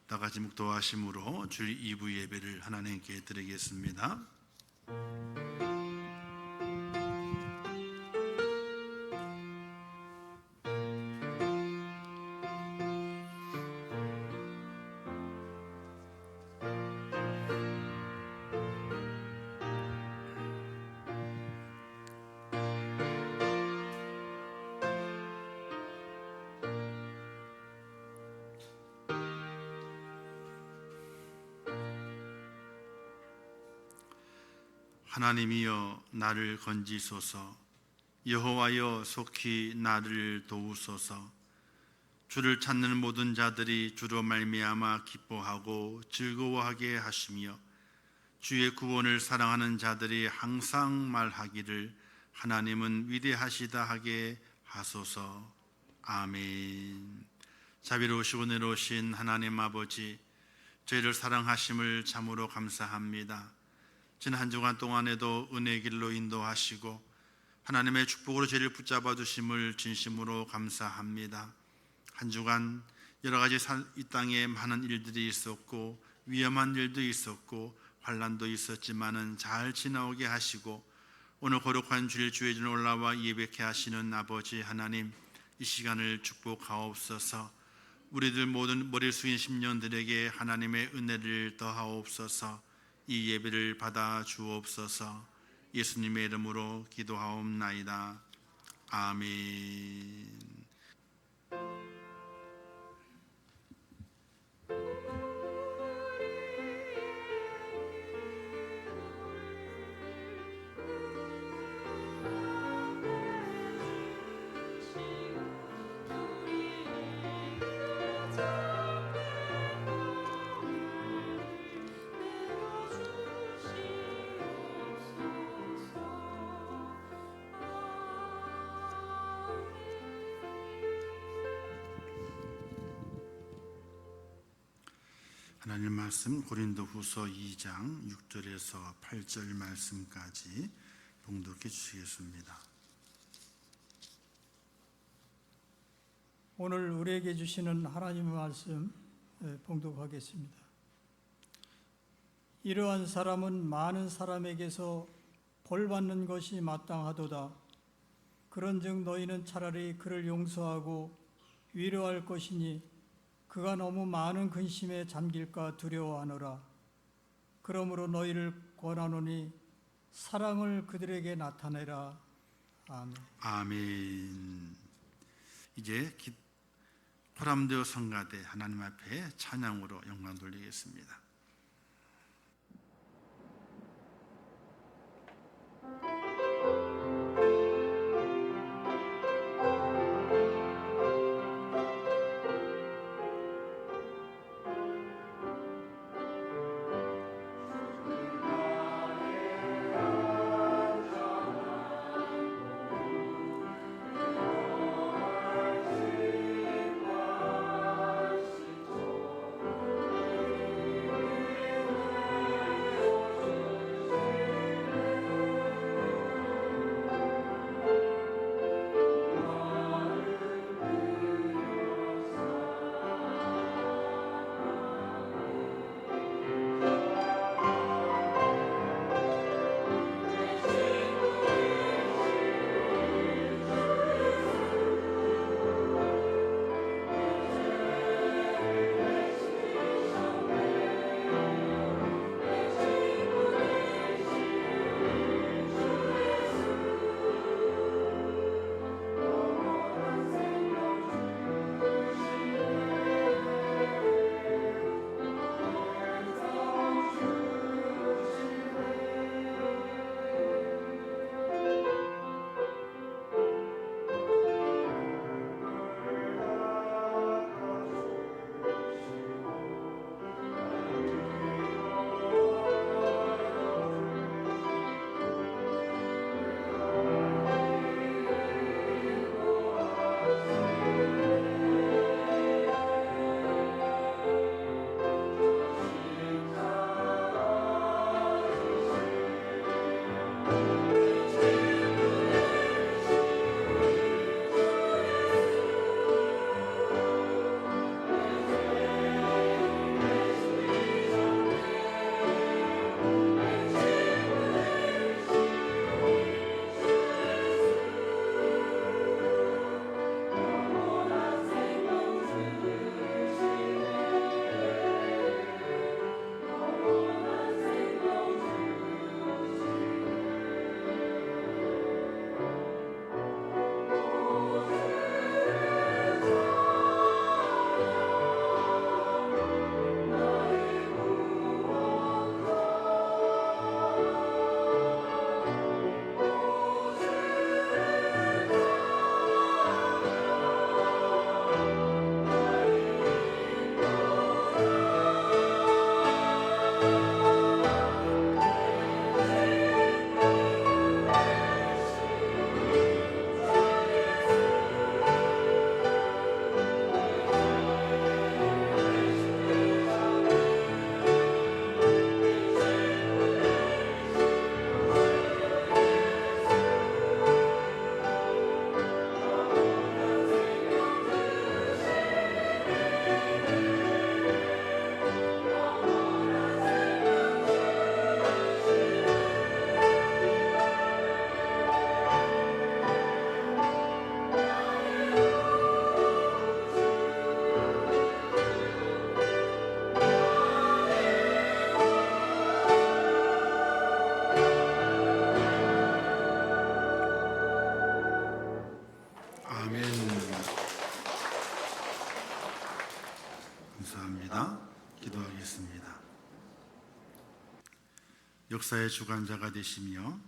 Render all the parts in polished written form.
다 같이 묵도하심으로 주일 2부 예배를 하나님께 드리겠습니다. 하나님이여 나를 건지소서. 여호와여 속히 나를 도우소서. 주를 찾는 모든 자들이 주로 말미암아 기뻐하고 즐거워하게 하시며 주의 구원을 사랑하는 자들이 항상 말하기를 하나님은 위대하시다 하게 하소서. 아멘. 자비로우시고 은혜로우신 하나님 아버지, 저희를 사랑하심을 참으로 감사합니다. 지난 한 주간 동안에도 은혜의 길로 인도하시고 하나님의 축복으로 저희를 붙잡아 주심을 진심으로 감사합니다. 한 주간 여러 가지 이 땅에 많은 일들이 있었고 위험한 일도 있었고 환난도 있었지만은 잘 지나오게 하시고 오늘 거룩한 주일 주의 올라와 예배케 하시는 아버지 하나님, 이 시간을 축복하옵소서. 우리들 모든 머리 숙인 심령들에게 하나님의 은혜를 더하옵소서. 이 예배를 받아 주옵소서. 예수님의 이름으로 기도하옵나이다. 아멘. 하나님 말씀 고린도후서 2장 6절에서 8절 말씀까지 봉독해 주시겠습니다. 오늘 우리에게 주시는 하나님의 말씀 봉독하겠습니다. 이러한 사람은 많은 사람에게서 벌받는 것이 마땅하도다. 그런즉 너희는 차라리 그를 용서하고 위로할 것이니 그가 너무 많은 근심에 잠길까 두려워하노라. 그러므로 너희를 권하노니 사랑을 그들에게 나타내라. 아멘. 아멘. 이제 포람되어 성가대 하나님 앞에 찬양으로 영광 돌리겠습니다. 기도하겠습니다. 역사의 주관자가 되시며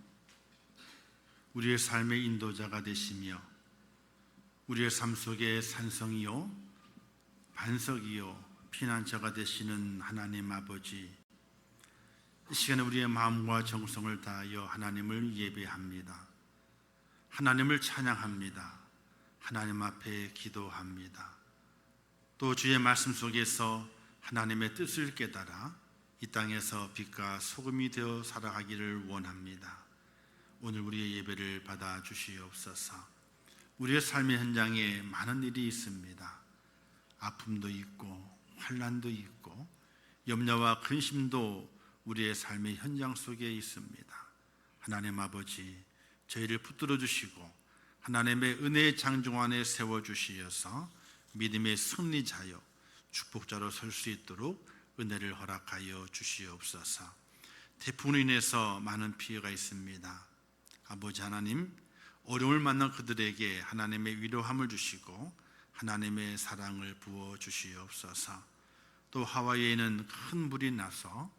우리의 삶의 인도자가 되시며 우리의 삶 속에 산성이요 반석이요 피난처가 되시는 하나님 아버지, 이 시간에 우리의 마음과 정성을 다하여 하나님을 예배합니다. 하나님을 찬양합니다. 하나님 앞에 기도합니다. 또 주의 말씀 속에서 하나님의 뜻을 깨달아 이 땅에서 빛과 소금이 되어 살아가기를 원합니다. 오늘 우리의 예배를 받아 주시옵소서. 우리의 삶의 현장에 많은 일이 있습니다. 아픔도 있고 환난도 있고 염려와 근심도 우리의 삶의 현장 속에 있습니다. 하나님 아버지, 저희를 붙들어 주시고 하나님의 은혜의 장중 안에 세워주시어서 믿음의 승리자여 축복자로 설 수 있도록 은혜를 허락하여 주시옵소서. 태풍으로 인해서 많은 피해가 있습니다. 아버지 하나님, 어려움을 만난 그들에게 하나님의 위로함을 주시고 하나님의 사랑을 부어 주시옵소서. 또 하와이에는 큰 불이 나서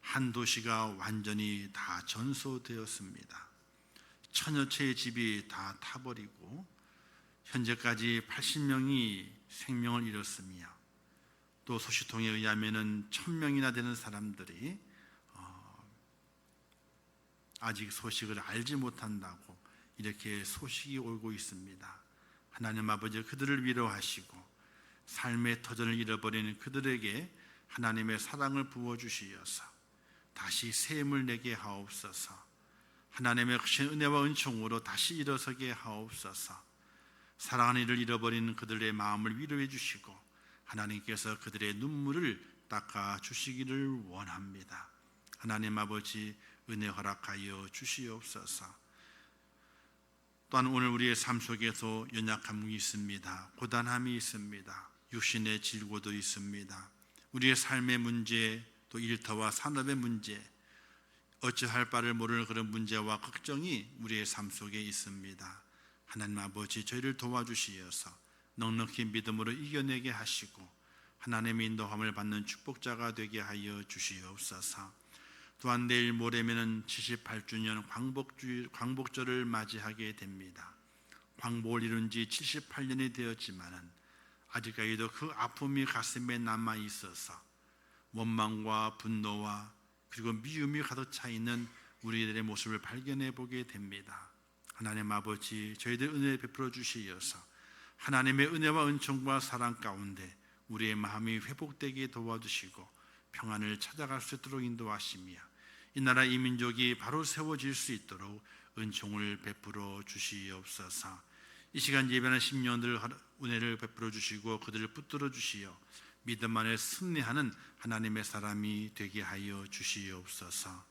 한 도시가 완전히 다 전소되었습니다. 천여 채의 집이 다 타버리고 현재까지 80명이 생명을 잃었으며 또 소식통에 의하면 1000명이나 되는 사람들이 아직 소식을 알지 못한다고 이렇게 소식이 오고 있습니다. 하나님 아버지, 그들을 위로하시고 삶의 터전을 잃어버리는 그들에게 하나님의 사랑을 부어주시어서 다시 새 힘을 내게 하옵소서. 하나님의 크신 은혜와 은총으로 다시 일어서게 하옵소서. 사랑하는 이를 잃어버리는 그들의 마음을 위로해 주시고 하나님께서 그들의 눈물을 닦아 주시기를 원합니다. 하나님 아버지, 은혜 허락하여 주시옵소서. 또한 오늘 우리의 삶 속에서 연약함이 있습니다. 고단함이 있습니다. 육신의 질고도 있습니다. 우리의 삶의 문제, 또 일터와 산업의 문제, 어찌할 바를 모르는 그런 문제와 걱정이 우리의 삶 속에 있습니다. 하나님 아버지, 저희를 도와주시어서 넉넉히 믿음으로 이겨내게 하시고 하나님의 인도함을 받는 축복자가 되게 하여 주시옵소서. 또한 내일 모레면은 78주년 광복절을 맞이하게 됩니다. 광복을 이룬 지 78년이 되었지만은 아직까지도 그 아픔이 가슴에 남아 있어서 원망과 분노와 그리고 미움이 가득 차 있는 우리들의 모습을 발견해 보게 됩니다. 하나님 아버지, 저희들 은혜 베풀어 주시어서 하나님의 은혜와 은총과 사랑 가운데 우리의 마음이 회복되게 도와주시고 평안을 찾아갈 수 있도록 인도하시며 이 나라 이 민족이 바로 세워질 수 있도록 은총을 베풀어 주시옵소서. 이 시간 예배하는 심령들 은혜를 베풀어 주시고 그들을 붙들어 주시어 믿음 안에 승리하는 하나님의 사람이 되게 하여 주시옵소서.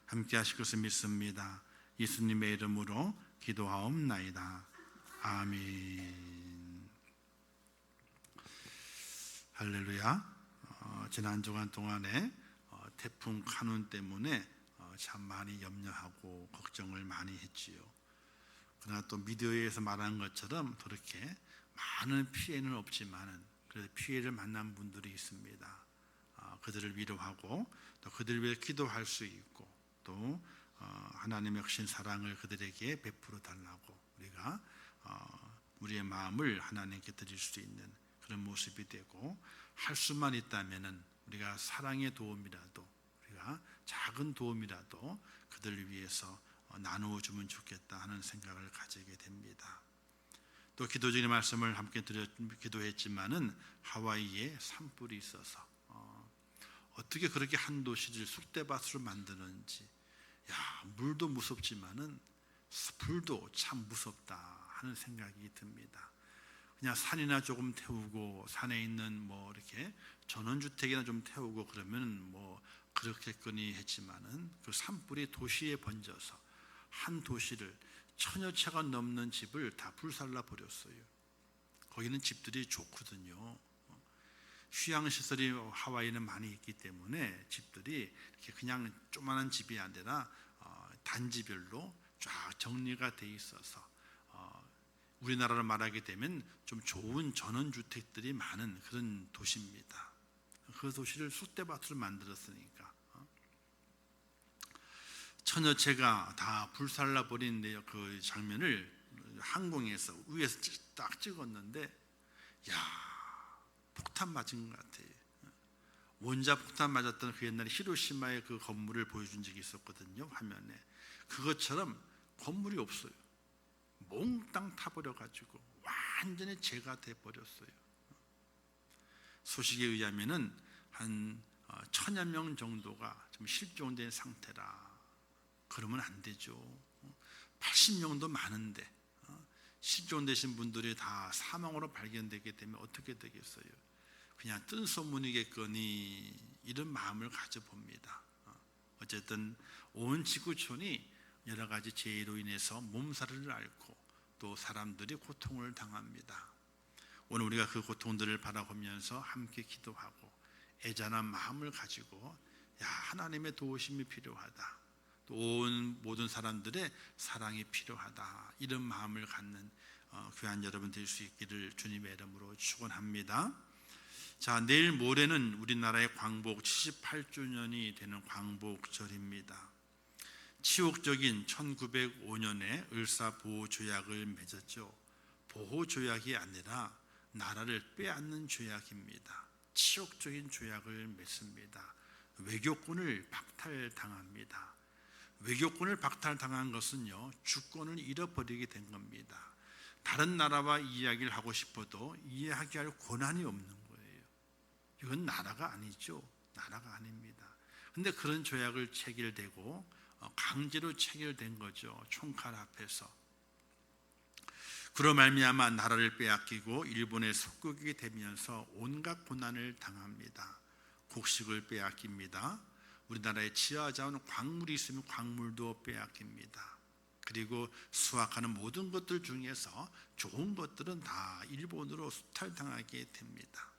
함께 하실 것을 믿습니다. 예수님의 이름으로 기도하옵나이다. 아멘. 할렐루야. 지난 주간 동안에 태풍 카눈 때문에 참 많이 염려하고 걱정을 많이 했지요. 그러나 또 미디어에서 말하는 것처럼 그렇게 많은 피해는 없지만은 그래도 피해를 만난 분들이 있습니다. 그들을 위로하고 또 그들을 위해 기도할 수 있고 또 하나님의 크신 사랑을 그들에게 베풀어 달라고 우리가 우리의 마음을 하나님께 드릴 수 있는 그런 모습이 되고, 할 수만 있다면은 우리가 사랑의 도움이라도, 우리가 작은 도움이라도 그들을 위해서 나누어 주면 좋겠다 하는 생각을 가지게 됩니다. 또 기도적인 말씀을 함께 기도했지만은 하와이에 산불이 있어서 어떻게 그렇게 한 도시를 쑥대밭으로 만드는지, 물도 무섭지만은 불도 참 무섭다 하는 생각이 듭니다. 그냥 산이나 조금 태우고 산에 있는 이렇게 전원주택이나 좀 태우고 그러면 그렇겠거니 했지만은 그 산불이 도시에 번져서 한 도시를 1000여 채가 넘는 집을 다 불살라 버렸어요. 거기는 집들이 좋거든요. 휴양시설이 하와이는 많이 있기 때문에 집들이 이렇게 그냥 조그만한 집이 아니라 단지별로 쫙 정리가 돼 있어서 우리나라로 말하게 되면 좀 좋은 전원주택들이 많은 그런 도시입니다. 그 도시를 쑥대밭으로 만들었으니까. 처녀체가 다 불살라 버리는데요. 그 장면을 항공에서 위에서 딱 찍었는데, 야, 폭탄 맞은 것 같아요. 원자 폭탄 맞았던 그 옛날에 히로시마의 그 건물을 보여준 적이 있었거든요. 화면에. 그것처럼 건물이 없어요. 몽땅 타버려가지고 완전히 재가 돼버렸어요. 소식에 의하면은 한 1000여 명 정도가 좀 실종된 상태라. 그러면 안 되죠. 80명도 많은데 실종되신 분들이 다 사망으로 발견되게 되면 어떻게 되겠어요? 그냥 뜬 소문이겠거니 이런 마음을 가져봅니다. 어쨌든 온 지구촌이 여러 가지 재해로 인해서 몸살을 앓고 또 사람들이 고통을 당합니다. 오늘 우리가 그 고통들을 바라보면서 함께 기도하고 애잔한 마음을 가지고 하나님의 도우심이 필요하다, 또 온 모든 사람들의 사랑이 필요하다, 이런 마음을 갖는 귀한 여러분 될 수 있기를 주님의 이름으로 축원합니다. 자, 내일 모레는 우리나라의 광복 78주년이 되는 광복절입니다. 치욕적인 1905년에 을사보호조약을 맺었죠. 보호조약이 아니라 나라를 빼앗는 조약입니다. 치욕적인 조약을 맺습니다. 외교권을 박탈당합니다. 외교권을 박탈당한 것은요, 주권을 잃어버리게 된 겁니다. 다른 나라와 이야기를 하고 싶어도 이야기할 권한이 없는 거예요. 이건 나라가 아니죠. 나라가 아닙니다. 근데 그런 조약을 체결되고 강제로 체결된 거죠. 총칼 앞에서. 그로 말미암아 나라를 빼앗기고 일본의 속국이 되면서 온갖 고난을 당합니다. 곡식을 빼앗깁니다. 우리나라에 지하자원 광물이 있으면 광물도 빼앗깁니다. 그리고 수확하는 모든 것들 중에서 좋은 것들은 다 일본으로 수탈당하게 됩니다.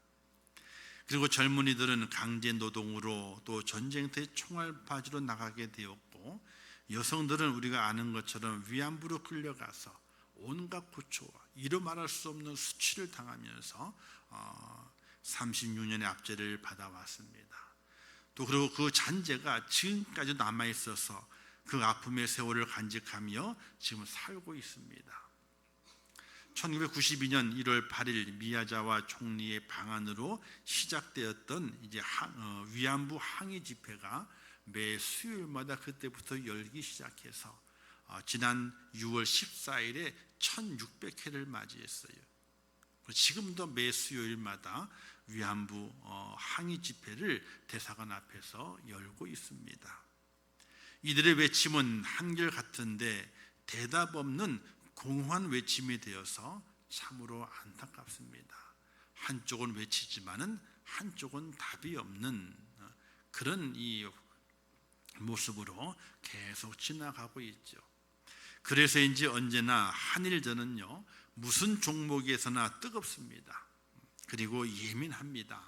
그리고 젊은이들은 강제 노동으로 또 전쟁터의 총알바지로 나가게 되었고, 여성들은 우리가 아는 것처럼 위안부로 끌려가서 온갖 고초와 이루 말할 수 없는 수치를 당하면서 36년의 압제를 받아왔습니다. 또 그리고 그 잔재가 지금까지 남아있어서 그 아픔의 세월을 간직하며 지금 살고 있습니다. 1992년 1월 8일 미야자와 총리의 방안으로 시작되었던 이제 위안부 항의 집회가 매 수요일마다 그때부터 열기 시작해서 지난 6월 14일에 1600회를 맞이했어요. 지금도 매 수요일마다 위안부 항의 집회를 대사관 앞에서 열고 있습니다. 이들의 외침은 한결같은데 대답 없는 공허한 외침이 되어서 참으로 안타깝습니다. 한쪽은 외치지만은 한쪽은 답이 없는 그런 이 모습으로 계속 지나가고 있죠. 그래서인지 언제나 한일전은요, 무슨 종목에서나 뜨겁습니다. 그리고 예민합니다.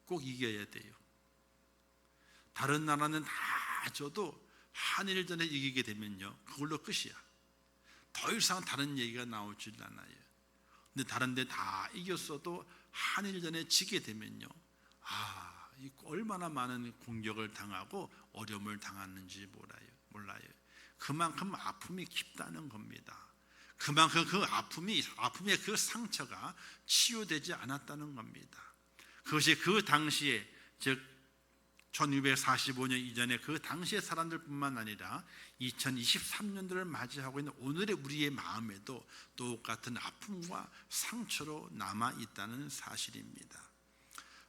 꼭 이겨야 돼요. 다른 나라는 다 져도 한일전에 이기게 되면요, 그걸로 끝이야. 더 이상 다른 얘기가 나오질 않아요. 근데 다른 데 다 이겼어도 한일전에 지게 되면요, 얼마나 많은 공격을 당하고 어려움을 당했는지 몰라요. 그만큼 아픔이 깊다는 겁니다. 그만큼 그 아픔의 그 상처가 치유되지 않았다는 겁니다. 그것이 그 당시에, 즉 1245년 이전에 그 당시의 사람들뿐만 아니라 2023년도를 맞이하고 있는 오늘의 우리의 마음에도 똑같은 아픔과 상처로 남아 있다는 사실입니다.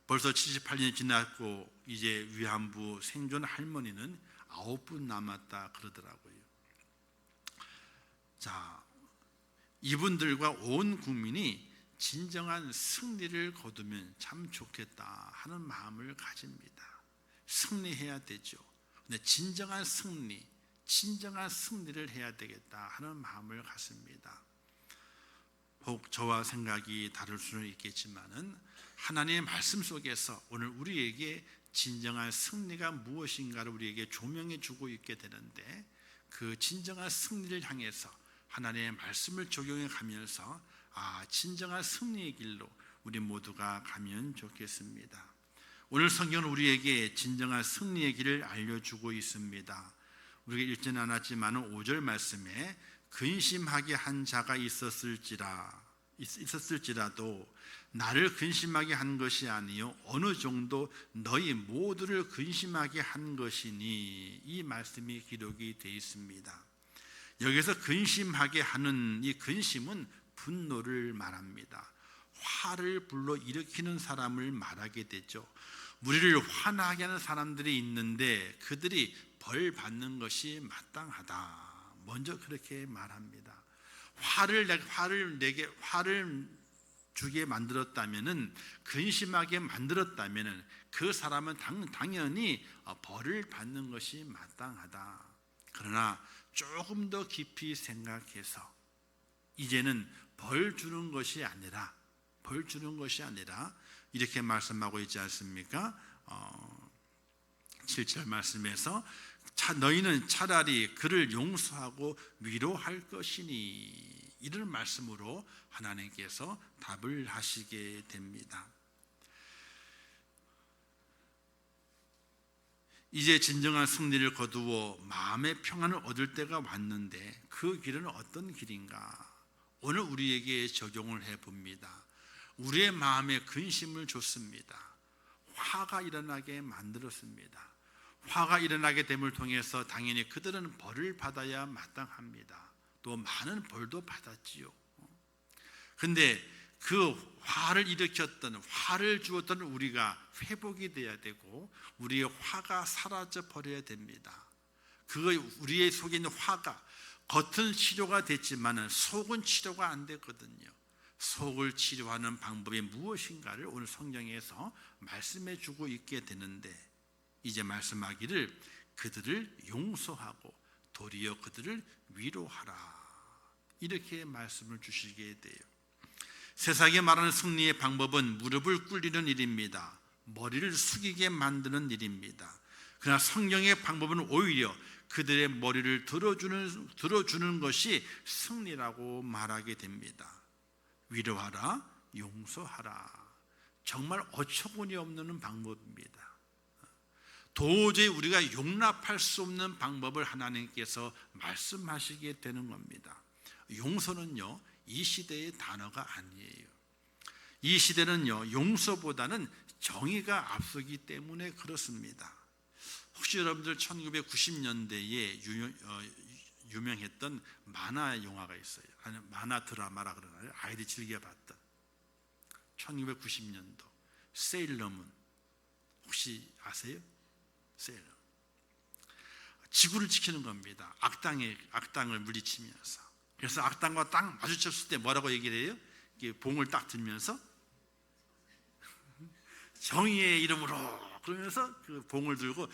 벌써 78년이 지났고 이제 위안부 생존 할머니는 9분 남았다 그러더라고요. 자, 이분들과 온 국민이 진정한 승리를 거두면 참 좋겠다 하는 마음을 가집니다. 승리해야 되죠. 근데 진정한 승리를 해야 되겠다 하는 마음을 갖습니다. 혹 저와 생각이 다를 수는 있겠지만은 하나님의 말씀 속에서 오늘 우리에게 진정한 승리가 무엇인가를 우리에게 조명해 주고 있게 되는데, 그 진정한 승리를 향해서 하나님의 말씀을 적용해 가면서 진정한 승리의 길로 우리 모두가 가면 좋겠습니다. 오늘 성경은 우리에게 진정한 승리의 길을 알려주고 있습니다. 우리가 읽지는 않았지만 5절 말씀에 근심하게 한 자가 있었을지라도 나를 근심하게 한 것이 아니요 어느 정도 너희 모두를 근심하게 한 것이니, 이 말씀이 기록이 되어 있습니다. 여기서 근심하게 하는 이 근심은 분노를 말합니다. 화를 불러일으키는 사람을 말하게 되죠. 우리를 화나게 하는 사람들이 있는데 그들이 벌 받는 것이 마땅하다, 먼저 그렇게 말합니다. 화를 주게 만들었다면은, 근심하게 만들었다면은 그 사람은 당연히 벌을 받는 것이 마땅하다. 그러나 조금 더 깊이 생각해서 이제는 벌 주는 것이 아니라 이렇게 말씀하고 있지 않습니까? 7절 말씀에서 너희는 차라리 그를 용서하고 위로할 것이니, 이런 말씀으로 하나님께서 답을 하시게 됩니다. 이제 진정한 승리를 거두어 마음의 평안을 얻을 때가 왔는데 그 길은 어떤 길인가? 오늘 우리에게 적용을 해봅니다. 우리의 마음에 근심을 줬습니다. 화가 일어나게 만들었습니다. 화가 일어나게 됨을 통해서 당연히 그들은 벌을 받아야 마땅합니다. 또 많은 벌도 받았지요. 그런데 그 화를 일으켰던, 화를 주었던 우리가 회복이 돼야 되고 우리의 화가 사라져 버려야 됩니다. 우리의 속에 있는 화가, 겉은 치료가 됐지만 속은 치료가 안 되거든요. 속을 치료하는 방법이 무엇인가를 오늘 성경에서 말씀해 주고 있게 되는데, 이제 말씀하기를 그들을 용서하고 도리어 그들을 위로하라, 이렇게 말씀을 주시게 돼요. 세상에 말하는 승리의 방법은 무릎을 꿇리는 일입니다. 머리를 숙이게 만드는 일입니다. 그러나 성경의 방법은 오히려 그들의 머리를 들어주는 것이 승리라고 말하게 됩니다. 위로하라, 용서하라. 정말 어처구니 없는 방법입니다. 도저히 우리가 용납할 수 없는 방법을 하나님께서 말씀하시게 되는 겁니다. 용서는요, 이 시대의 단어가 아니에요. 이 시대는요, 용서보다는 정의가 앞서기 때문에 그렇습니다. 혹시 여러분들 1990년대에 유명했던 만화 영화가 있어요. 아니, 만화 드라마라 그러나요? 아이들이 즐겨봤던 1990년도 세일러문, 혹시 아세요? 세일러문. 지구를 지키는 겁니다. 악당을 물리치면서. 그래서 악당과 딱 마주쳤을 때 뭐라고 얘기를 해요? 봉을 딱 들면서 정의의 이름으로, 그러면서 그 봉을 들고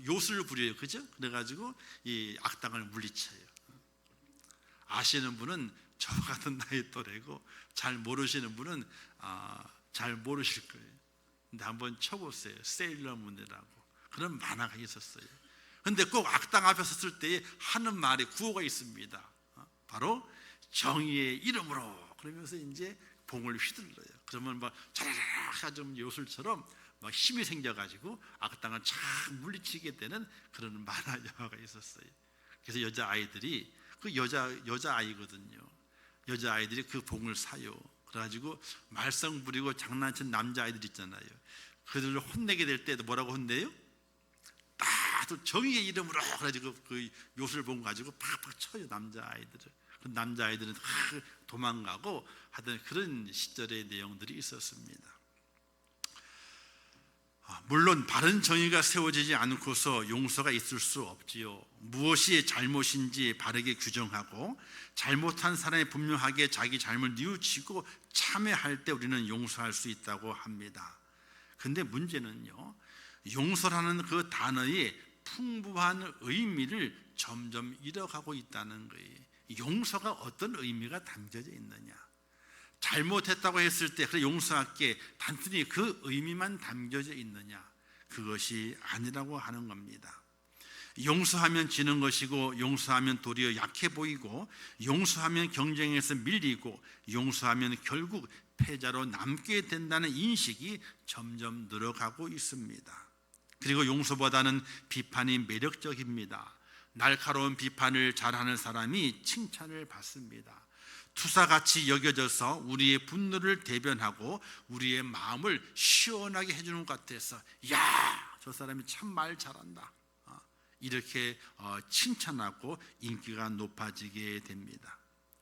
요술을 부려요. 그죠? 그래가지고 이 악당을 물리쳐요. 아시는 분은 저 같은 나이 또래고, 잘 모르시는 분은 잘 모르실 거예요. 근데 한번 쳐보세요. 세일러문이라고 그런 만화가 있었어요. 근데 꼭 악당 앞에 섰을 때 하는 말에 구호가 있습니다. 바로 정의의 이름으로, 그러면서 이제 봉을 휘둘러요. 그러면 막 자라락 하좀 요술처럼 막 힘이 생겨가지고 악당을 쫙 물리치게 되는 그런 만화 영화가 있었어요. 그래서 여자아이들이, 그 여자아이거든요. 여자아이들이 그 봉을 사요. 그래가지고 말썽 부리고 장난친 남자아이들 있잖아요. 그들을 혼내게 될 때도 뭐라고 혼내요? 또 정의의 이름으로 그래가지고 그 요술봉 가지고 팍팍 쳐요, 남자아이들을. 그 남자아이들은 도망가고 하던 그런 시절의 내용들이 있었습니다. 물론 바른 정의가 세워지지 않고서 용서가 있을 수 없지요. 무엇이 잘못인지 바르게 규정하고 잘못한 사람이 분명하게 자기 잘못을 뉘우치고 참회할 때 우리는 용서할 수 있다고 합니다. 근데 문제는요, 용서라는 그 단어의 풍부한 의미를 점점 잃어가고 있다는 거예요. 용서가 어떤 의미가 담겨져 있느냐? 잘못했다고 했을 때 그래 용서할게, 단순히 그 의미만 담겨져 있느냐? 그것이 아니라고 하는 겁니다. 용서하면 지는 것이고, 용서하면 도리어 약해 보이고, 용서하면 경쟁에서 밀리고, 용서하면 결국 패자로 남게 된다는 인식이 점점 늘어가고 있습니다. 그리고 용서보다는 비판이 매력적입니다. 날카로운 비판을 잘하는 사람이 칭찬을 받습니다. 투사같이 여겨져서 우리의 분노를 대변하고 우리의 마음을 시원하게 해주는 것 같아서 야, 저 사람이 참 말 잘한다, 이렇게 칭찬하고 인기가 높아지게 됩니다.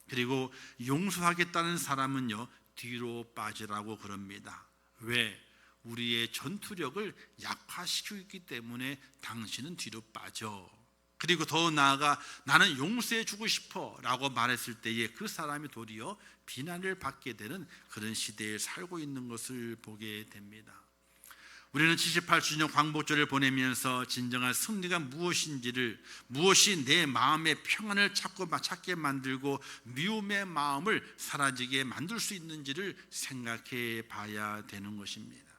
그리고 용서하겠다는 사람은요, 뒤로 빠지라고 그럽니다. 왜? 우리의 전투력을 약화시키고 있기 때문에 당신은 뒤로 빠져. 그리고 더 나아가 나는 용서해 주고 싶어 라고 말했을 때에 그 사람이 도리어 비난을 받게 되는 그런 시대에 살고 있는 것을 보게 됩니다. 우리는 78주년 광복절을 보내면서 진정한 승리가 무엇이 내 마음의 평안을 찾게 만들고 미움의 마음을 사라지게 만들 수 있는지를 생각해 봐야 되는 것입니다.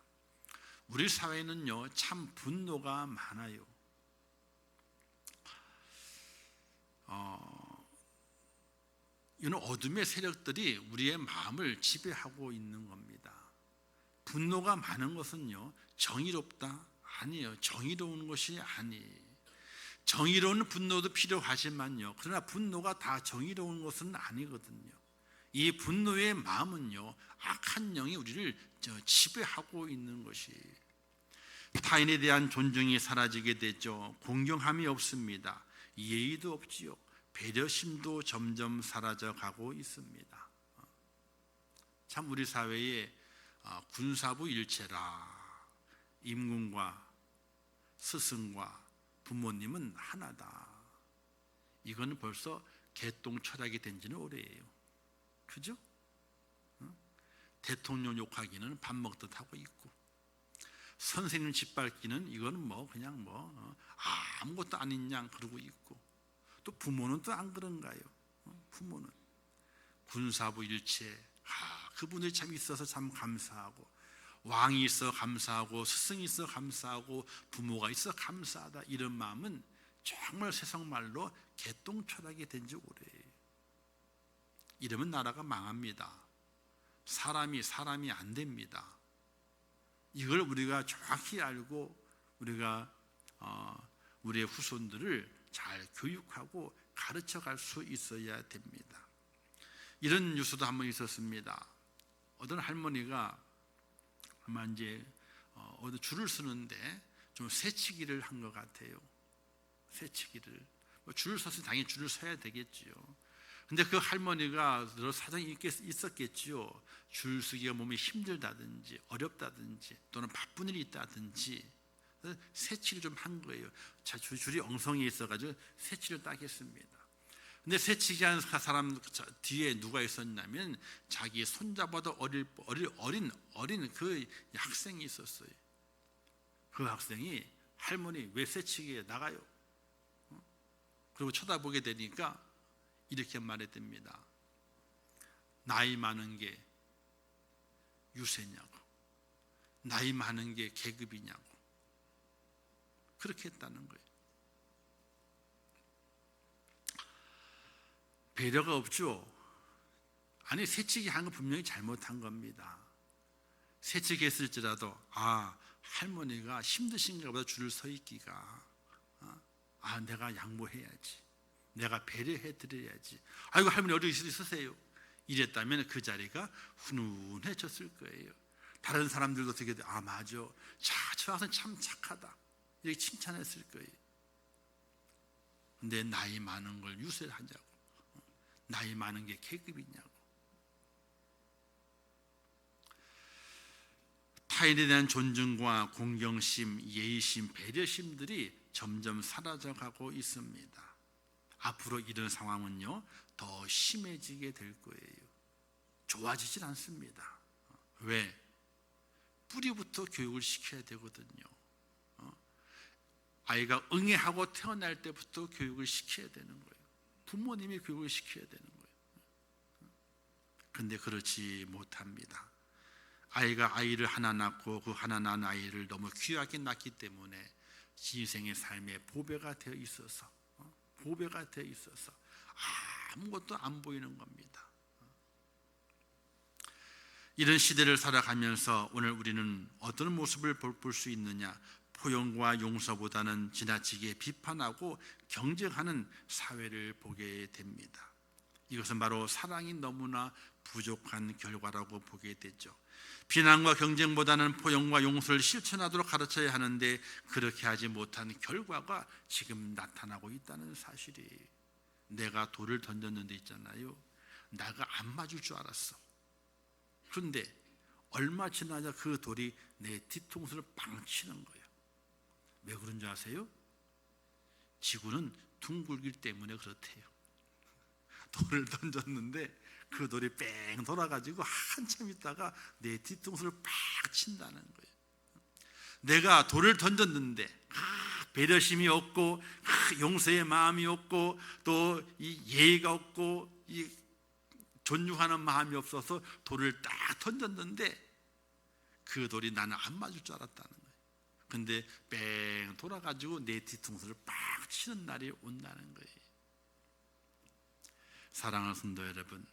우리 사회는요, 참 분노가 많아요. 이는 어둠의 세력들이 우리의 마음을 지배하고 있는 겁니다. 분노가 많은 것은요, 정의롭다? 아니에요. 정의로운 것이 아니에요. 정의로운 분노도 필요하지만요, 그러나 분노가 다 정의로운 것은 아니거든요. 이 분노의 마음은요, 악한 영이 우리를 지배하고 있는 것이, 타인에 대한 존중이 사라지게 되죠. 공경함이 없습니다. 예의도 없지요. 배려심도 점점 사라져가고 있습니다. 참 우리 사회에 군사부 일체라, 임금과 스승과 부모님은 하나다, 이거는 벌써 개똥 철학이 된 지는 오래예요. 그죠? 대통령 욕하기는 밥 먹듯 하고 있고, 선생님 짓밟기는 이거는 그냥 아무것도 아닌 양 그러고 있고, 또 부모는 또 안 그런가요? 부모는 군사부 일체, 그분들이 참 있어서 참 감사하고, 왕이 있어 감사하고, 스승이 있어 감사하고, 부모가 있어 감사하다, 이런 마음은 정말 세상말로 개똥철학이 된 지 오래예요. 이러면 나라가 망합니다. 사람이 안 됩니다. 이걸 우리가 정확히 알고 우리가 우리의 후손들을 잘 교육하고 가르쳐 갈 수 있어야 됩니다. 이런 뉴스도 한번 있었습니다. 어떤 할머니가 아마 이제 어디 줄을 서는데 좀 새치기를 한 것 같아요. 새치기를. 줄을 섰으니 당연히 줄을 서야 되겠지요. 근데 그 할머니가 여러 사정이 있었겠지요. 줄 서기가 몸이 힘들다든지 어렵다든지 또는 바쁜 일이 있다든지 새치기를 좀 한 거예요. 줄이 엉성해 있어가지고 새치를 딱 했습니다. 근데 새치기 한 사람 뒤에 누가 있었냐면 자기 손자보다 어린 그 학생이 있었어요. 그 학생이 할머니 왜 새치기에 나가요? 그리고 쳐다보게 되니까 이렇게 말했답니다. 나이 많은 게 유세냐고, 나이 많은 게 계급이냐고, 그렇게 했다는 거예요. 배려가 없죠. 아니, 새치기 한 건 분명히 잘못한 겁니다. 새치기 했을지라도 할머니가 힘드신가 보다 줄을 서 있기가, 내가 양보해야지, 내가 배려해 드려야지, 아이고 할머니 어디 있으세요, 이랬다면 그 자리가 훈훈해졌을 거예요. 다른 사람들도 되게 맞아, 저 학생 참 착하다, 이렇게 칭찬했을 거예요. 근데 나이 많은 걸 유세를 하자고, 나이 많은 게 계급이냐고. 타인에 대한 존중과 공경심, 예의심, 배려심들이 점점 사라져가고 있습니다. 앞으로 이런 상황은요, 더 심해지게 될 거예요. 좋아지질 않습니다. 왜? 뿌리부터 교육을 시켜야 되거든요. 아이가 응애하고 태어날 때부터 교육을 시켜야 되는 거예요. 부모님이 교육을 시켜야 되는 거예요. 근데 그렇지 못합니다. 아이가 아이를 하나 낳고 그 하나 낳은 아이를 너무 귀하게 낳기 때문에 인생의 삶에 보배가 되어 있어서 아무것도 안 보이는 겁니다. 이런 시대를 살아가면서 오늘 우리는 어떤 모습을 볼 수 있느냐? 포용과 용서보다는 지나치게 비판하고 경쟁하는 사회를 보게 됩니다. 이것은 바로 사랑이 너무나 부족한 결과라고 보게 되죠. 비난과 경쟁보다는 포용과 용서를 실천하도록 가르쳐야 하는데 그렇게 하지 못한 결과가 지금 나타나고 있다는 사실이, 내가 돌을 던졌는데 있잖아요, 나가 안 맞을 줄 알았어. 그런데 얼마 지나자 그 돌이 내 뒤통수를 빵 치는 거예요. 왜 그런 줄 아세요? 지구는 둥글기 때문에 그렇대요. 돌을 던졌는데 그 돌이 뺑 돌아가지고 한참 있다가 내 뒤통수를 팍 친다는 거예요. 내가 돌을 던졌는데 배려심이 없고 용서의 마음이 없고 또 이 예의가 없고 이 존중하는 마음이 없어서 돌을 딱 던졌는데 그 돌이 나는 안 맞을 줄 알았다는 거예요. 근데 뺑 돌아가지고 내 뒤통수를 팍 치는 날이 온다는 거예요. 사랑하는 성도 여러분,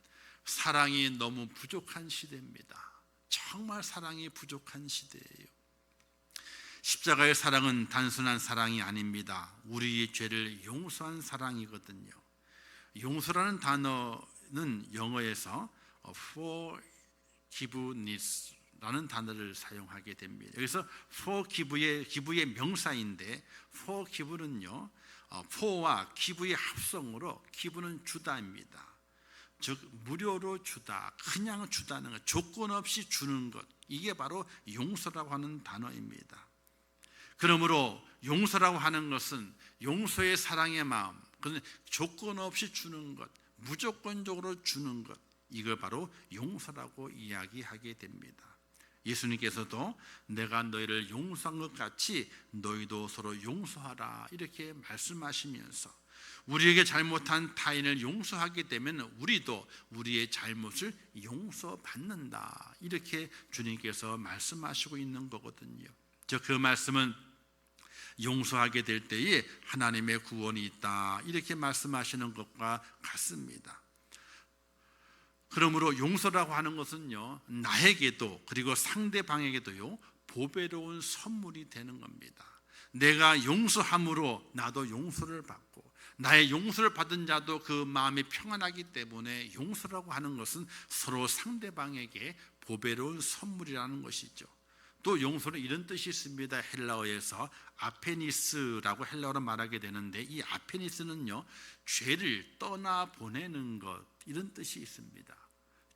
사랑이 너무 부족한 시대입니다. 정말 사랑이 부족한 시대예요. 십자가의 사랑은 단순한 사랑이 아닙니다. 우리의 죄를 용서한 사랑이거든요. 용서라는 단어는 영어에서 forgiveness라는 단어를 사용하게 됩니다. 여기서 forgive의 명사인데, forgive는요, for와 give의 합성으로 give는 주다입니다. 즉 무료로 주다, 그냥 주다는 것, 조건 없이 주는 것, 이게 바로 용서라고 하는 단어입니다. 그러므로 용서라고 하는 것은 용서의 사랑의 마음, 조건 없이 주는 것, 무조건적으로 주는 것, 이걸 바로 용서라고 이야기하게 됩니다. 예수님께서도 내가 너희를 용서한 것 같이 너희도 서로 용서하라, 이렇게 말씀하시면서 우리에게 잘못한 타인을 용서하게 되면 우리도 우리의 잘못을 용서받는다, 이렇게 주님께서 말씀하시고 있는 거거든요. 그 말씀은 용서하게 될 때에 하나님의 구원이 있다, 이렇게 말씀하시는 것과 같습니다. 그러므로 용서라고 하는 것은요, 나에게도 그리고 상대방에게도요, 보배로운 선물이 되는 겁니다. 내가 용서함으로 나도 용서를 받고 나의 용서를 받은 자도 그 마음이 평안하기 때문에 용서라고 하는 것은 서로 상대방에게 보배로운 선물이라는 것이죠. 또 용서는 이런 뜻이 있습니다. 헬라어에서 아페니스라고 헬라어로 말하게 되는데, 이 아페니스는요, 죄를 떠나보내는 것, 이런 뜻이 있습니다.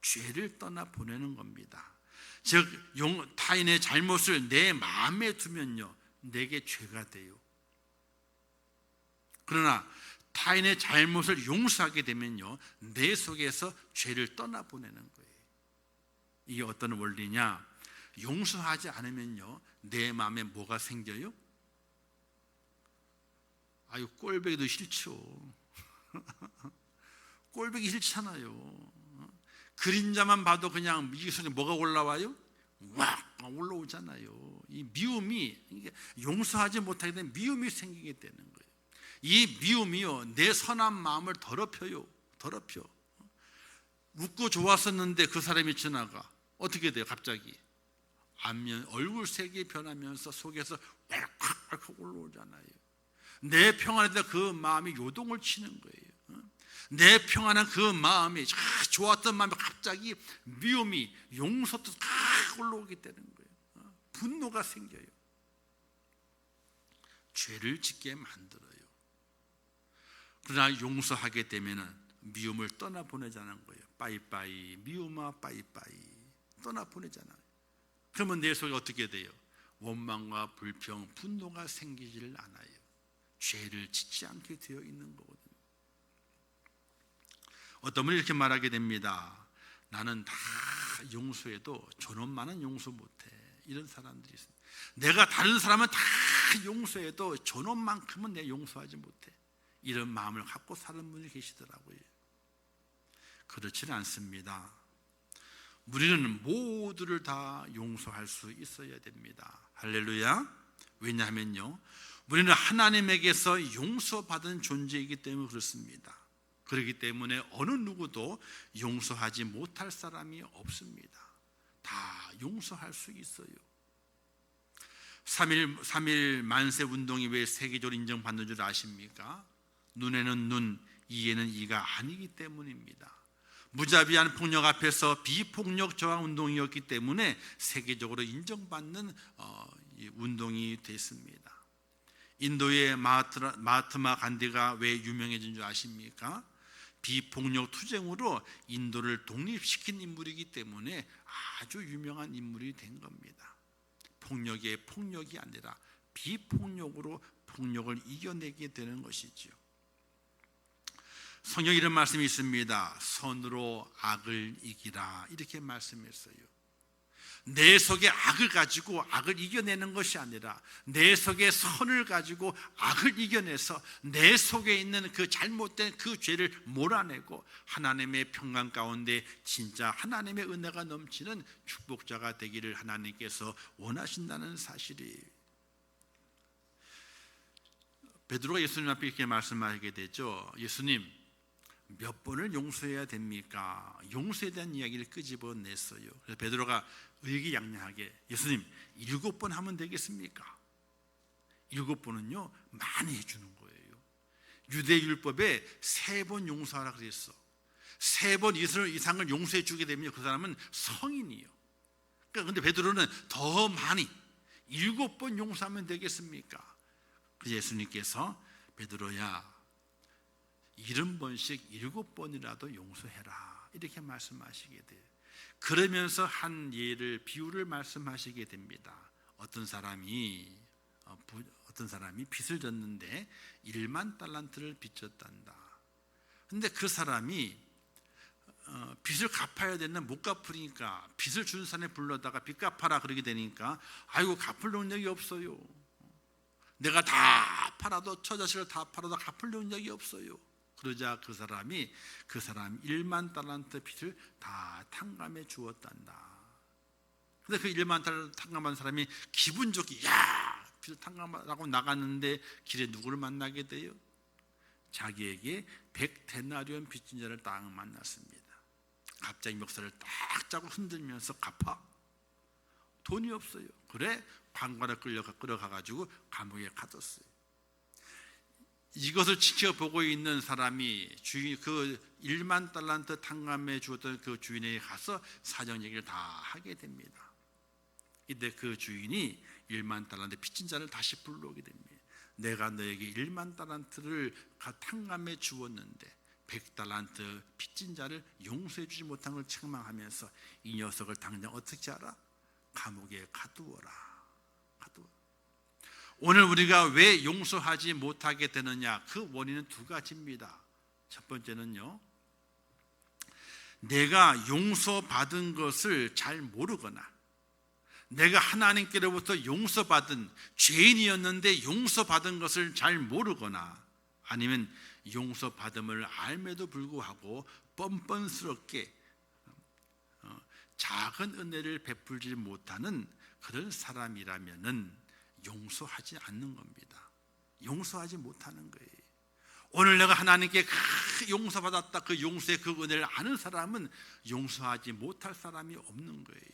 죄를 떠나보내는 겁니다. 즉 타인의 잘못을 내 마음에 두면요, 내게 죄가 돼요. 그러나 타인의 잘못을 용서하게 되면요, 내 속에서 죄를 떠나보내는 거예요. 이게 어떤 원리냐? 용서하지 않으면요, 내 마음에 뭐가 생겨요? 아유, 꼴보기도 싫죠. 꼴보기 싫잖아요. 그림자만 봐도 그냥 이 속에 뭐가 올라와요? 와, 올라오잖아요. 이 미움이, 용서하지 못하게 되면 미움이 생기게 되는 거예요. 이 미움이요, 내 선한 마음을 더럽혀요. 더럽혀. 웃고 좋았었는데 그 사람이 지나가 어떻게 돼요? 갑자기 안면 얼굴색이 변하면서 속에서 왈칵 올라오잖아요. 내 평안에다 그 마음이 요동을 치는 거예요. 내 평안한 그 마음이, 좋았던 마음이 갑자기 미움이 용서도 탁 올라오게 되는 거예요. 분노가 생겨요. 죄를 짓게 만들어요. 그러나 용서하게 되면은 미움을 떠나보내자는 거예요. 빠이빠이, 미움아 빠이빠이, 떠나보내잖아요. 그러면 내 속에 어떻게 돼요? 원망과 불평, 분노가 생기질 않아요. 죄를 짓지 않게 되어 있는 거거든요. 어떤 분이 이렇게 말하게 됩니다. 나는 다 용서해도 저놈만은 용서 못해. 이런 사람들이 있습니다. 내가 다른 사람은 다 용서해도 저놈만큼은 내가 용서하지 못해. 이런 마음을 갖고 사는 분이 계시더라고요. 그렇지는 않습니다. 우리는 모두를 다 용서할 수 있어야 됩니다. 할렐루야. 왜냐하면요, 우리는 하나님에게서 용서받은 존재이기 때문에 그렇습니다. 그렇기 때문에 어느 누구도 용서하지 못할 사람이 없습니다. 다 용서할 수 있어요. 3.1 만세 운동이 왜 세계적으로 인정받는 줄 아십니까? 눈에는 눈, 이에는 이가 아니기 때문입니다. 무자비한 폭력 앞에서 비폭력 저항 운동이었기 때문에 세계적으로 인정받는 운동이 됐습니다. 인도의 마하트마 간디가 왜 유명해진 줄 아십니까? 비폭력 투쟁으로 인도를 독립시킨 인물이기 때문에 아주 유명한 인물이 된 겁니다. 폭력의 폭력이 아니라 비폭력으로 폭력을 이겨내게 되는 것이지요. 성경에 이런 말씀이 있습니다. 선으로 악을 이기라, 이렇게 말씀했어요. 내 속에 악을 가지고 악을 이겨내는 것이 아니라 내 속에 선을 가지고 악을 이겨내서 내 속에 있는 그 잘못된 그 죄를 몰아내고 하나님의 평강 가운데 진짜 하나님의 은혜가 넘치는 축복자가 되기를 하나님께서 원하신다는 사실이에요. 베드로가 예수님 앞에 이렇게 말씀하게 되죠. 예수님, 몇 번을 용서해야 됩니까? 용서에 대한 이야기를 끄집어냈어요. 그래서 베드로가 의기양양하게, 예수님 7번 하면 되겠습니까? 7번은요 많이 해주는 거예요. 유대율법에 3번 용서하라 그랬어. 3번 이상을 용서해 주게 되면 그 사람은 성인이에요. 그런데 베드로는 더 많이 7번 용서하면 되겠습니까? 그래서 예수님께서 베드로야 70번씩 7번이라도 용서해라, 이렇게 말씀하시게 돼요. 그러면서 한 예를, 비유를 말씀하시게 됩니다. 어떤 사람이 빚을 졌는데 1만 달란트를 빚졌단다. 근데 그 사람이 빚을 갚아야 되는데 못 갚으니까 빚을 준 사람에 불러다가 빚 갚아라 그러게 되니까 아이고 갚을 능력이 없어요. 내가 다 팔아도, 저 자식을 다 팔아도 갚을 능력이 없어요. 그러자 그 사람 1만 달란트 빚을 다 탕감해 주었단다. 근데 그 1만 달란트 탕감한 사람이 기분 좋게 빚을 탕감하라고 나갔는데 길에 누구를 만나게 돼요? 자기에게 100데나리온 빚진 자를 딱 만났습니다. 갑자기 멱살을 딱 잡고 흔들면서 갚아. 돈이 없어요. 그래 관관에 끌어가가지고 감옥에 가뒀어요. 이것을 지켜보고 있는 사람이 그 1만 달란트 탕감해 주었던 그 주인에게 가서 사정 얘기를 다 하게 됩니다. 이때 그 주인이 1만 달란트 빚진 자를 다시 불러오게 됩니다. 내가 너에게 1만 달란트를 탕감해 주었는데 100달란트 빚진 자를 용서해 주지 못한 걸 책망하면서 이 녀석을 당장 어떻게 하라? 감옥에 가두어라. 오늘 우리가 왜 용서하지 못하게 되느냐? 그 원인은 2가지입니다. 첫 번째는요, 내가 용서받은 것을 잘 모르거나, 내가 하나님께로부터 용서받은 죄인이었는데 용서받은 것을 잘 모르거나, 아니면 용서받음을 알매도 불구하고 뻔뻔스럽게 작은 은혜를 베풀지 못하는 그런 사람이라면은 용서하지 않는 겁니다. 용서하지 못하는 거예요. 오늘 내가 하나님께 용서받았다, 그 용서의 그 은혜를 아는 사람은 용서하지 못할 사람이 없는 거예요.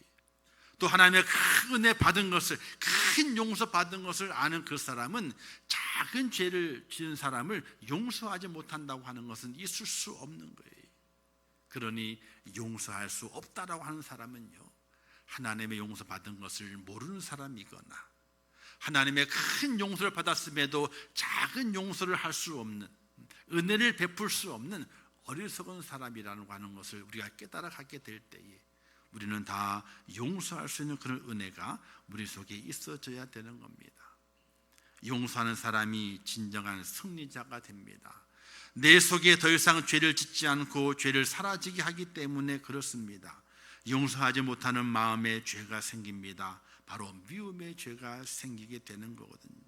또 하나님의 큰 은혜 받은 것을, 큰 용서 받은 것을 아는 그 사람은 작은 죄를 지은 사람을 용서하지 못한다고 하는 것은 있을 수 없는 거예요. 그러니 용서할 수 없다라고 하는 사람은요, 하나님의 용서 받은 것을 모르는 사람이거나, 하나님의 큰 용서를 받았음에도 작은 용서를 할 수 없는, 은혜를 베풀 수 없는 어리석은 사람이라는 하는 것을 우리가 깨달아 가게 될 때에 우리는 다 용서할 수 있는 그런 은혜가 우리 속에 있어져야 되는 겁니다. 용서하는 사람이 진정한 승리자가 됩니다. 내 속에 더 이상 죄를 짓지 않고 죄를 사라지게 하기 때문에 그렇습니다. 용서하지 못하는 마음에 죄가 생깁니다. 바로 미움의 죄가 생기게 되는 거거든요.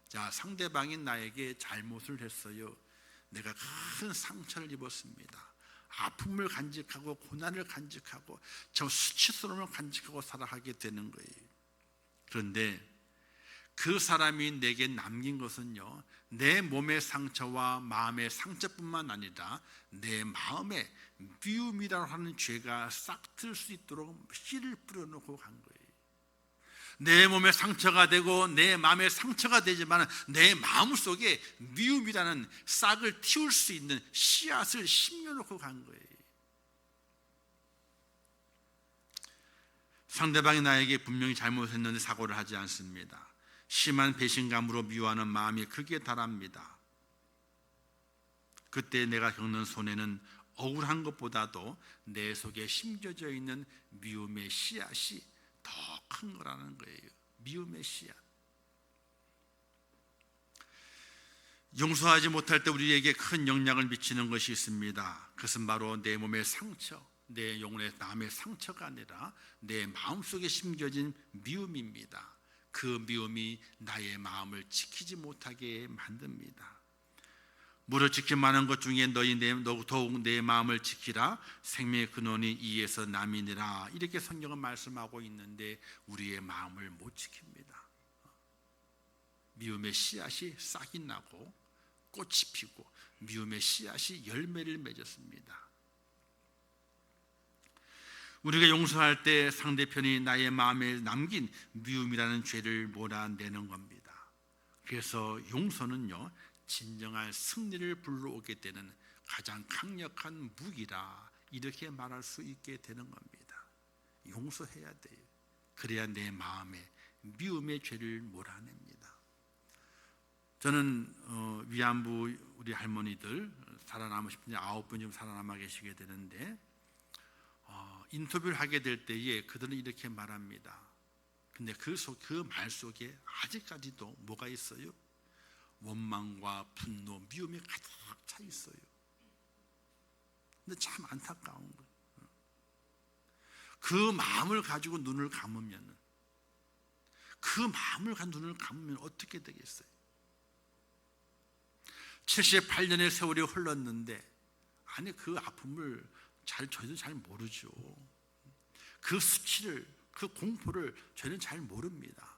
자, 상대방이 나에게 잘못을 했어요. 내가 큰 상처를 입었습니다. 아픔을 간직하고 고난을 간직하고 저 수치스러움을 간직하고 살아가게 되는 거예요. 그런데 그 사람이 내게 남긴 것은요, 내 몸의 상처와 마음의 상처뿐만 아니라 내 마음에 미움이라고 하는 죄가 싹틀 수 있도록 씨를 뿌려놓고 간 거예요. 내 몸에 상처가 되고 내 마음에 상처가 되지만 내 마음속에 미움이라는 싹을 틔울 수 있는 씨앗을 심겨놓고 간 거예요. 상대방이 나에게 분명히 잘못했는데 사고를 하지 않습니다. 심한 배신감으로 미워하는 마음이 극에 달합니다. 그때 내가 겪는 손해는 억울한 것보다도 내 속에 심겨져 있는 미움의 씨앗이 더 큰 거라는 거예요. 미움의 씨앗. 용서하지 못할 때 우리에게 큰 영향을 미치는 것이 있습니다. 그것은 바로 내 몸의 상처, 내 영혼의 마음의 상처가 아니라 내 마음속에 심겨진 미움입니다. 그 미움이 나의 마음을 지키지 못하게 만듭니다. 무릇 지킬 만한 것 중에 더욱 내 마음을 지키라. 생명의 근원이 이에서 남이니라. 이렇게 성경은 말씀하고 있는데 우리의 마음을 못 지킵니다. 미움의 씨앗이 싹이 나고 꽃이 피고 미움의 씨앗이 열매를 맺었습니다. 우리가 용서할 때 상대편이 나의 마음에 남긴 미움이라는 죄를 몰아내는 겁니다. 그래서 용서는요, 진정한 승리를 불러오게 되는 가장 강력한 무기라 이렇게 말할 수 있게 되는 겁니다. 용서해야 돼요. 그래야 내 마음에 미움의 죄를 몰아냅니다. 저는 위안부 우리 할머니들 살아남으신 분이 9분 좀 살아남아 계시게 되는데 인터뷰를 하게 될 때에 그들은 이렇게 말합니다. 근데 그 말 속에 아직까지도 뭐가 있어요? 원망과 분노, 미움이 가득 차 있어요. 근데 참 안타까운 거예요. 그 마음을 가지고 눈을 감으면, 어떻게 되겠어요? 78년의 세월이 흘렀는데 아니 그 아픔을 저희도 잘 모르죠. 그 수치를, 그 공포를 저희는 잘 모릅니다.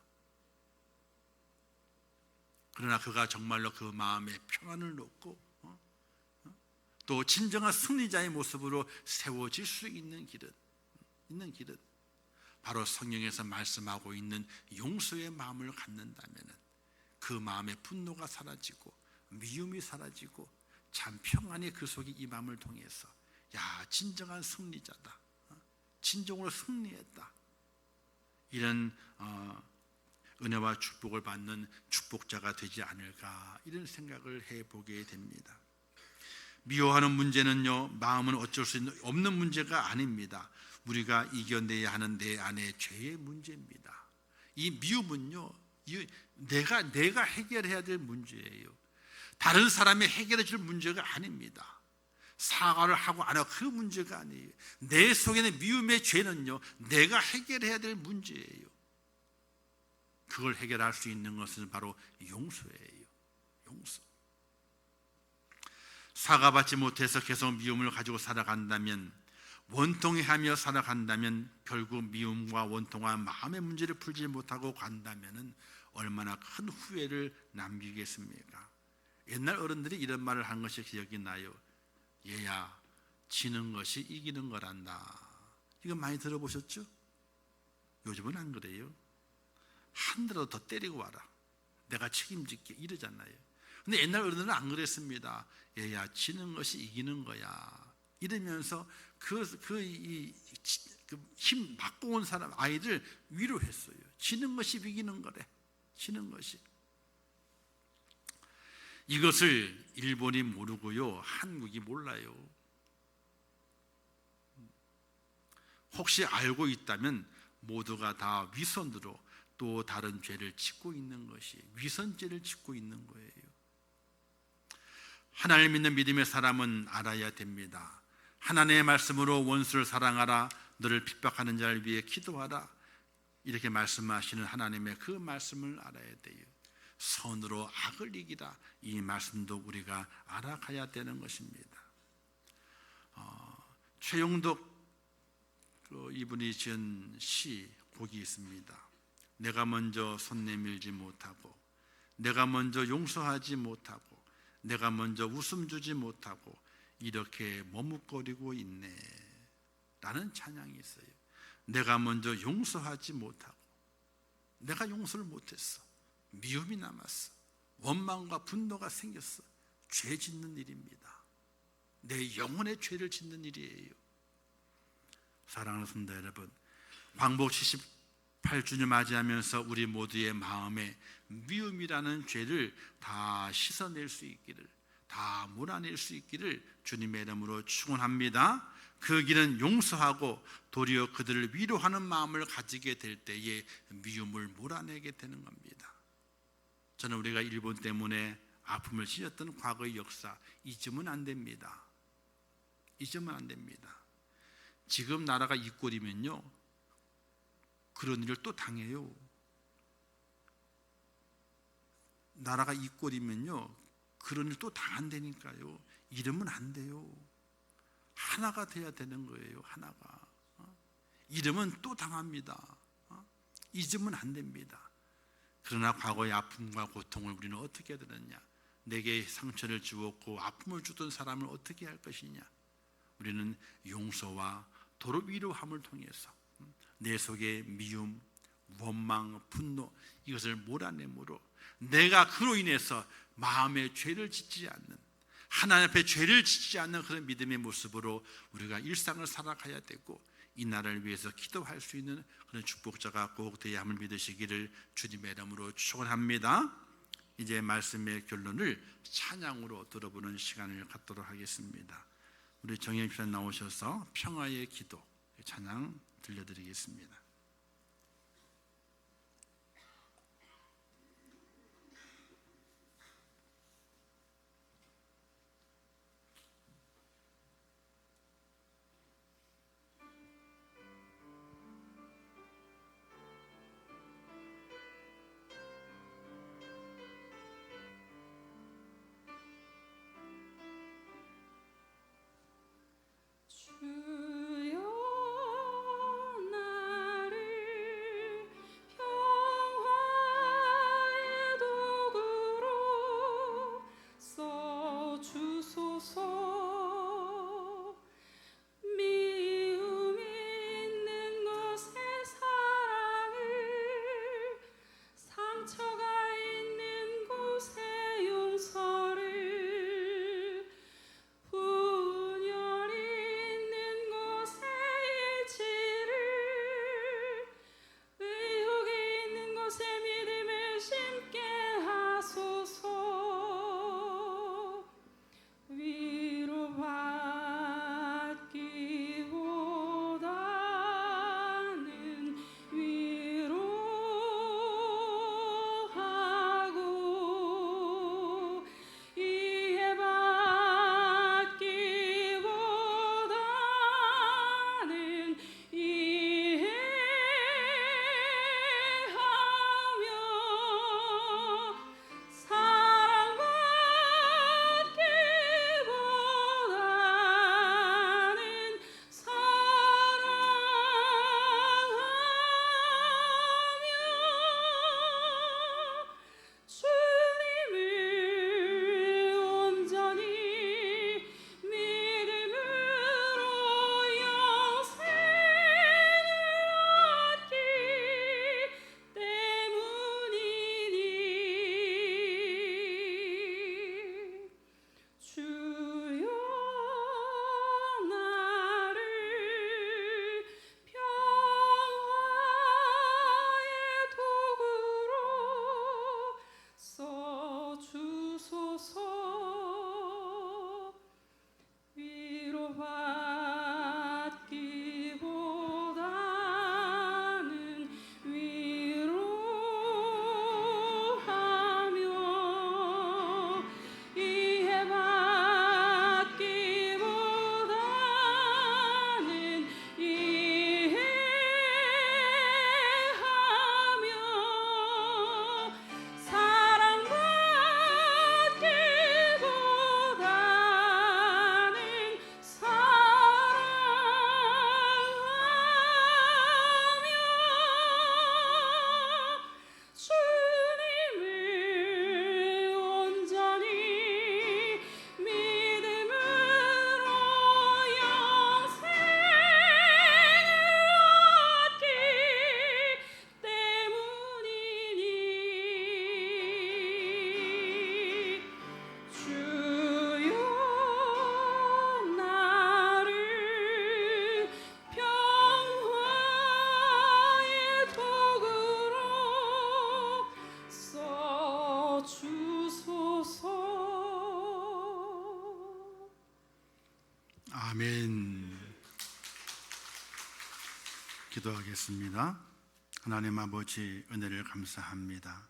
그러나 그가 정말로 그 마음에 평안을 놓고 또 진정한 승리자의 모습으로 세워질 수 있는 길은 바로 성경에서 말씀하고 있는 용서의 마음을 갖는다면 그 마음의 분노가 사라지고 미움이 사라지고 참 평안이 그 속에 임함을 통해서 야, 진정한 승리자다, 진정으로 승리했다, 이런 은혜와 축복을 받는 축복자가 되지 않을까, 이런 생각을 해보게 됩니다. 미워하는 문제는요, 마음은 어쩔 수 없는 문제가 아닙니다. 우리가 이겨내야 하는 내 안의 죄의 문제입니다. 이 미움은요, 내가 해결해야 될 문제예요. 다른 사람이 해결해 줄 문제가 아닙니다. 사과를 하고 안 하고 그 문제가 아니에요. 내 속에는 미움의 죄는요, 내가 해결해야 될 문제예요. 그걸 해결할 수 있는 것은 바로 용서예요. 용서. 사과받지 못해서 계속 미움을 가지고 살아간다면, 원통해하며 살아간다면 결국 미움과 원통과 마음의 문제를 풀지 못하고 간다면 얼마나 큰 후회를 남기겠습니까? 옛날 어른들이 이런 말을 한 것이 기억이 나요. 얘야, 지는 것이 이기는 거란다. 이거 많이 들어보셨죠? 요즘은 안 그래요. 한 대라도 더 때리고 와라, 내가 책임질게, 이러잖아요. 근데 옛날 어른들은 안 그랬습니다. 얘야, 지는 것이 이기는 거야, 이러면서 힘 받고 온 사람, 아이들 위로했어요. 지는 것이 이기는 거래. 지는 것이. 이것을 일본이 모르고요, 한국이 몰라요. 혹시 알고 있다면 모두가 다 위선으로 또 다른 죄를 짓고 있는 것이, 위선죄를 짓고 있는 거예요. 하나님 믿는 믿음의 사람은 알아야 됩니다. 하나님의 말씀으로 원수를 사랑하라, 너를 핍박하는 자를 위해 기도하라, 이렇게 말씀하시는 하나님의 그 말씀을 알아야 돼요. 선으로 악을 이기라, 이 말씀도 우리가 알아가야 되는 것입니다. 최용덕 이분이 지은 곡이 있습니다. 내가 먼저 손 내밀지 못하고, 내가 먼저 용서하지 못하고, 내가 먼저 웃음 주지 못하고 이렇게 머뭇거리고 있네 라는 찬양이 있어요. 내가 먼저 용서하지 못하고, 내가 용서를 못했어. 미움이 남았어. 원망과 분노가 생겼어. 죄 짓는 일입니다. 내 영혼의 죄를 짓는 일이에요. 사랑하는 성도 여러분, 광복 78주년 맞이하면서 우리 모두의 마음에 미움이라는 죄를 다 씻어낼 수 있기를, 다 몰아낼 수 있기를 주님의 이름으로 축원합니다. 그 길은 용서하고 도리어 그들을 위로하는 마음을 가지게 될 때에 미움을 몰아내게 되는 겁니다. 저는 우리가 일본 때문에 아픔을 지었던 과거의 역사 잊으면 안 됩니다. 잊으면 안 됩니다. 지금 나라가 이 꼴이면요, 그런 일을 또 당해요. 나라가 이 꼴이면요, 그런 일 또 당한다니까요. 이러면 안 돼요. 하나가 돼야 되는 거예요. 하나가. 이러면 또 당합니다. 잊으면 안 됩니다. 그러나 과거의 아픔과 고통을 우리는 어떻게 해야 되느냐? 내게 상처를 주었고 아픔을 주던 사람을 어떻게 할 것이냐? 우리는 용서와 도로 위로함을 통해서 내 속에 미움, 원망, 분노 이것을 몰아내므로 내가 그로 인해서 마음에 죄를 짓지 않는, 하나님 앞에 죄를 짓지 않는 그런 믿음의 모습으로 우리가 일상을 살아가야 되고, 이 나라를 위해서 기도할 수 있는 그런 축복자가 꼭 되어야 함을 믿으시기를 주님의 이름으로 축원합니다. 이제 말씀의 결론을 찬양으로 들어보는 시간을 갖도록 하겠습니다. 우리 정혜영 목사님 나오셔서 평화의 기도 찬양 들려드리겠습니다. 주여 날 주소서. 아멘. 기도하겠습니다. 하나님 아버지, 은혜를 감사합니다.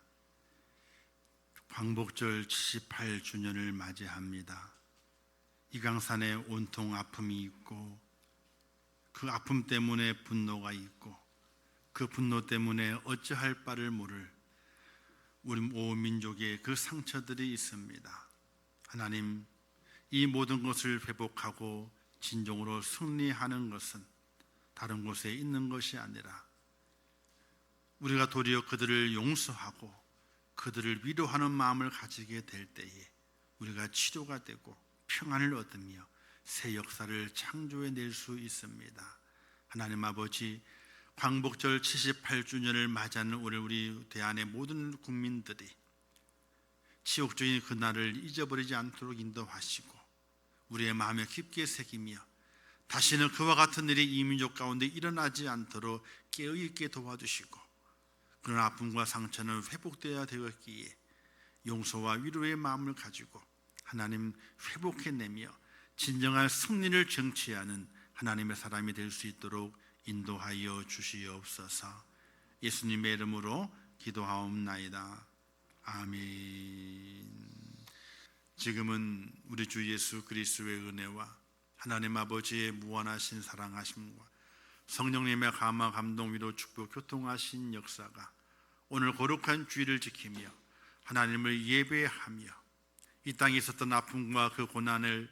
광복절 78주년을 맞이합니다. 이강산에 온통 아픔이 있고, 그 아픔 때문에 분노가 있고, 그 분노 때문에 어찌할 바를 모를 우리 온 민족의 그 상처들이 있습니다. 하나님, 이 모든 것을 회복하고 진정으로 승리하는 것은 다른 곳에 있는 것이 아니라 우리가 도리어 그들을 용서하고 그들을 위로하는 마음을 가지게 될 때에 우리가 치료가 되고 평안을 얻으며 새 역사를 창조해낼 수 있습니다. 하나님 아버지, 광복절 78주년을 맞이하는 우리 대한의 모든 국민들이 치욕적인 그날을 잊어버리지 않도록 인도하시고 우리의 마음에 깊게 새기며 다시는 그와 같은 일이 이 민족 가운데 일어나지 않도록 깨어있게 도와주시고, 그런 아픔과 상처는 회복되어야 되었기에 용서와 위로의 마음을 가지고 하나님 회복해내며 진정한 승리를 쟁취하는 하나님의 사람이 될 수 있도록 인도하여 주시옵소서. 예수님의 이름으로 기도하옵나이다. 아멘. 지금은 우리 주 예수 그리스도의 은혜와 하나님 아버지의 무한하신 사랑하심과 성령님의 감화 감동 위로 축복 교통하신 역사가 오늘 거룩한 주일을 지키며 하나님을 예배하며 이 땅에 있었던 아픔과 그 고난을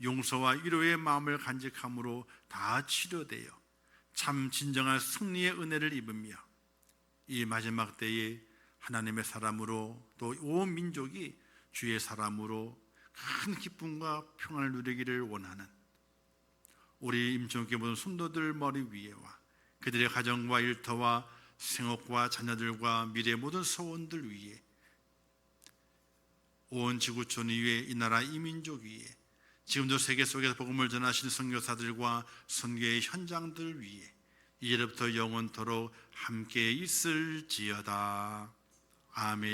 용서와 위로의 마음을 간직함으로 다 치료되어 참 진정한 승리의 은혜를 입으며 이 마지막 때에 하나님의 사람으로 또 온 민족이 주의 사람으로 큰 기쁨과 평안을 누리기를 원하는 우리 임종교 모든 성도들 머리 위에와 그들의 가정과 일터와 생업과 자녀들과 미래의 모든 소원들 위에, 온 지구촌 위에, 이 나라 이 민족 위에, 지금도 세계 속에서 복음을 전하시는 선교사들과 선교의 현장들 위에 이제부터 영원토록 함께 있을지어다. 아멘.